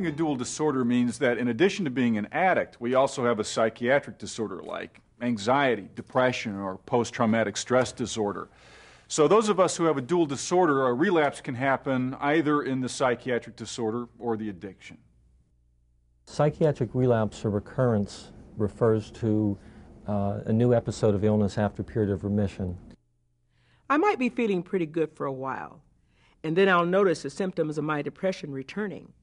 having a dual disorder means that in addition to being an addict, we also have a psychiatric disorder like anxiety, depression, or post-traumatic stress disorder. So those of us who have a dual disorder, a relapse can happen either in the psychiatric disorder or the addiction. Psychiatric relapse or recurrence refers to a new episode of illness after a period of remission. I might be feeling pretty good for a while, and then I'll notice the symptoms of my depression returning,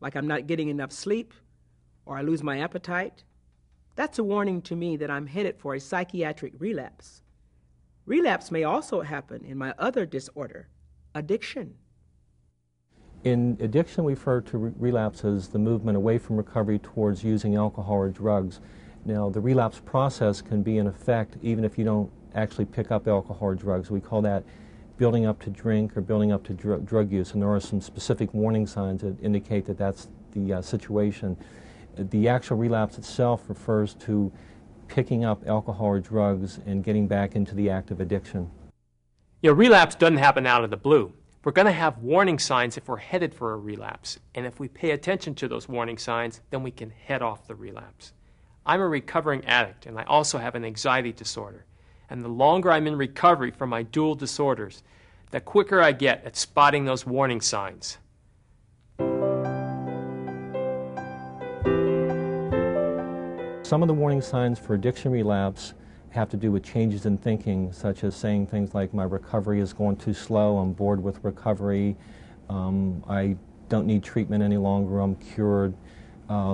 like I'm not getting enough sleep, or I lose my appetite. That's a warning to me that I'm headed for a psychiatric relapse. Relapse may also happen in my other disorder, addiction. In addiction, we refer to relapse as the movement away from recovery towards using alcohol or drugs. Now, the relapse process can be in effect even if you don't actually pick up alcohol or drugs. We call that building up to drink or building up to drug use, and there are some specific warning signs that indicate that that's the situation. The actual relapse itself refers to picking up alcohol or drugs and getting back into the act of addiction. You know, relapse doesn't happen out of the blue. We're going to have warning signs if we're headed for a relapse, and if we pay attention to those warning signs, then we can head off the relapse. I'm a recovering addict, and I also have an anxiety disorder. And the longer I'm in recovery from my dual disorders, the quicker I get at spotting those warning signs. Some of the warning signs for addiction relapse have to do with changes in thinking, such as saying things like, my recovery is going too slow, I'm bored with recovery, I don't need treatment any longer, I'm cured.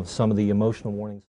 Some of the emotional warnings